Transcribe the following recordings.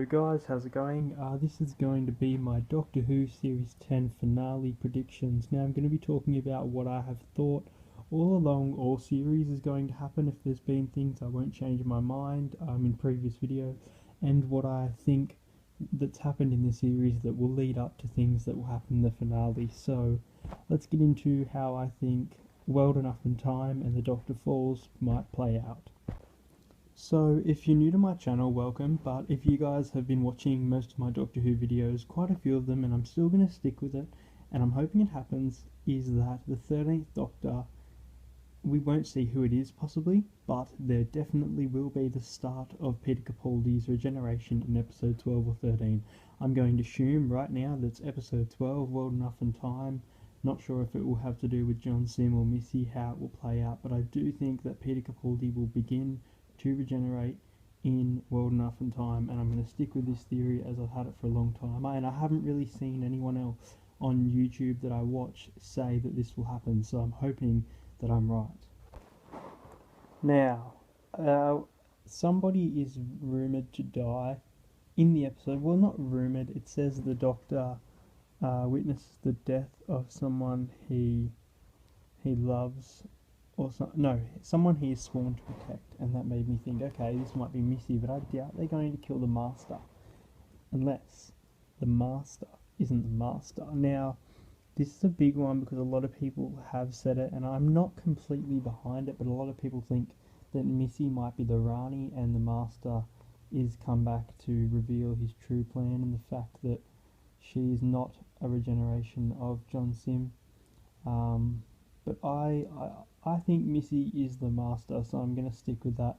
guys, how's it going? This is going to be my Doctor Who Series 10 finale predictions. Now I'm going to be talking about what I have thought all along all series is going to happen. If there's been things I won't change my mind in previous videos, and what I think that's happened in the series that will lead up to things that will happen in the finale. So let's get into how I think World Enough and Time and the Doctor Falls might play out. So if you're new to my channel, welcome, but if you guys have been watching most of my Doctor Who videos, quite a few of them, and I'm still going to stick with it, and I'm hoping it happens, is that the 13th Doctor, we won't see who it is possibly, but there definitely will be the start of Peter Capaldi's regeneration in episode 12 or 13. I'm going to assume right now that's episode 12, World Enough and Time. Not sure if it will have to do with John Sim or Missy, how it will play out, but I do think that Peter Capaldi will begin to regenerate in World Enough and Time, and I'm going to stick with this theory as I've had it for a long time, and I haven't really seen anyone else on YouTube that I watch say that this will happen, so I'm hoping that I'm right. Now, somebody is rumoured to die in the episode. Well, not rumoured, it says the Doctor witnessed the death of someone he loves, or someone he is sworn to protect, and that made me think, okay, this might be Missy, but I doubt they're going to kill the Master, unless the Master isn't the Master. Now, this is a big one because a lot of people have said it, and I'm not completely behind it, but a lot of people think that Missy might be the Rani, and the Master is come back to reveal his true plan, and the fact that she is not a regeneration of John Sim. But I think Missy is the Master, so I'm going to stick with that.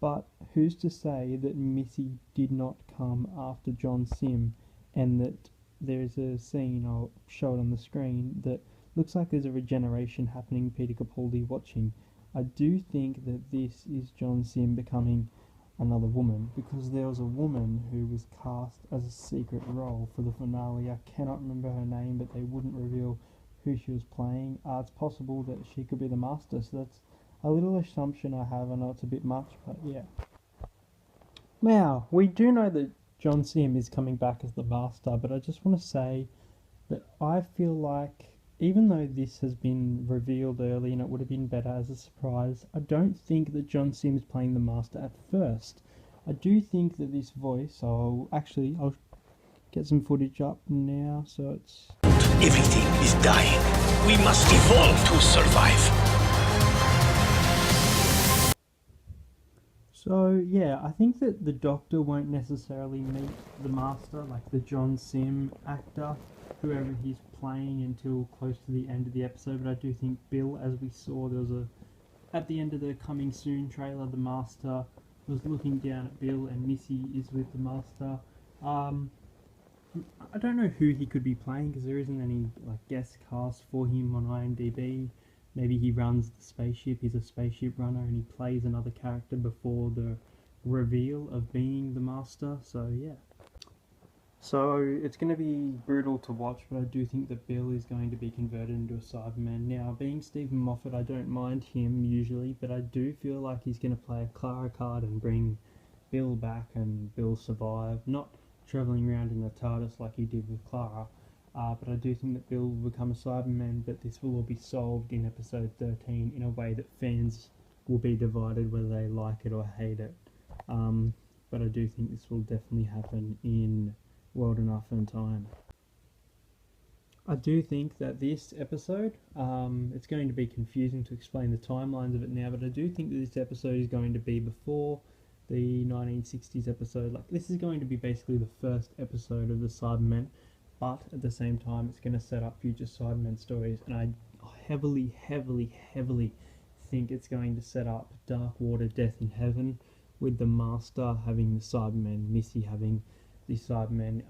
But who's to say that Missy did not come after John Sim, and that there's a scene, I'll show it on the screen, that looks like there's a regeneration happening, Peter Capaldi watching. I do think that this is John Sim becoming another woman, because there was a woman who was cast as a secret role for the finale. I cannot remember her name, but they wouldn't reveal who she was playing. It's possible that she could be the Master, so that's a little assumption I have. I know it's a bit much, but yeah. Now, we do know that John Sim is coming back as the Master, but I just want to say that I feel like, even though this has been revealed early and it would have been better as a surprise, I don't think that John Sim is playing the Master at first. I do think that this voice, I'll get some footage up now, so it's... Everything is dying. We must evolve to survive. So, yeah, I think that the Doctor won't necessarily meet the Master, like the John Sim actor, whoever he's playing, until close to the end of the episode, but I do think Bill, as we saw, at the end of the Coming Soon trailer, the Master was looking down at Bill, and Missy is with the Master. I don't know who he could be playing, because there isn't any guest cast for him on IMDb. Maybe he runs the spaceship, he's a spaceship runner, and he plays another character before the reveal of being the Master, so yeah. So it's going to be brutal to watch, but I do think that Bill is going to be converted into a Cyberman. Now, being Stephen Moffat, I don't mind him usually, but I do feel like he's going to play a Clara card and bring Bill back, and Bill survive. Not travelling around in the TARDIS like he did with Clara, but I do think that Bill will become a Cyberman, but this will all be solved in episode 13 in a way that fans will be divided whether they like it or hate it. But I do think this will definitely happen in World Enough and Time. I do think that this episode, it's going to be confusing to explain the timelines of it now, but I do think that this episode is going to be before the 1960s episode. This is going to be basically the first episode of the Cybermen, but at the same time it's going to set up future Cybermen stories, and I heavily think it's going to set up Dark Water, Death in Heaven, with the Master having the Cybermen, Missy having the Cybermen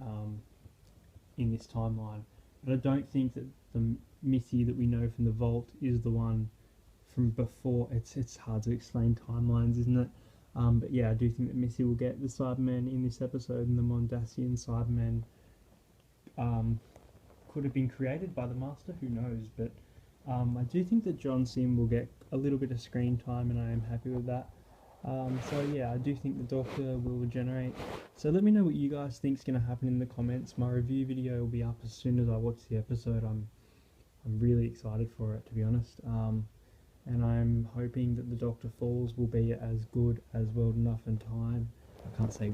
in this timeline. But I don't think that the Missy that we know from the Vault is the one from before. It's hard to explain timelines, isn't it? But yeah, I do think that Missy will get the Cybermen in this episode, and the Mondasian Cybermen could have been created by the Master, who knows, but I do think that John Sim will get a little bit of screen time, and I am happy with that. So yeah, I do think the Doctor will regenerate. So let me know what you guys think is going to happen in the comments. My review video will be up as soon as I watch the episode. I'm really excited for it, to be honest. And I'm hoping that the Doctor Falls will be as good as World Enough and Time. I can't say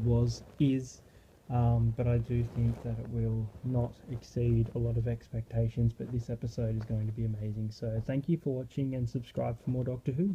is, but I do think that it will not exceed a lot of expectations. But this episode is going to be amazing. So thank you for watching and subscribe for more Doctor Who.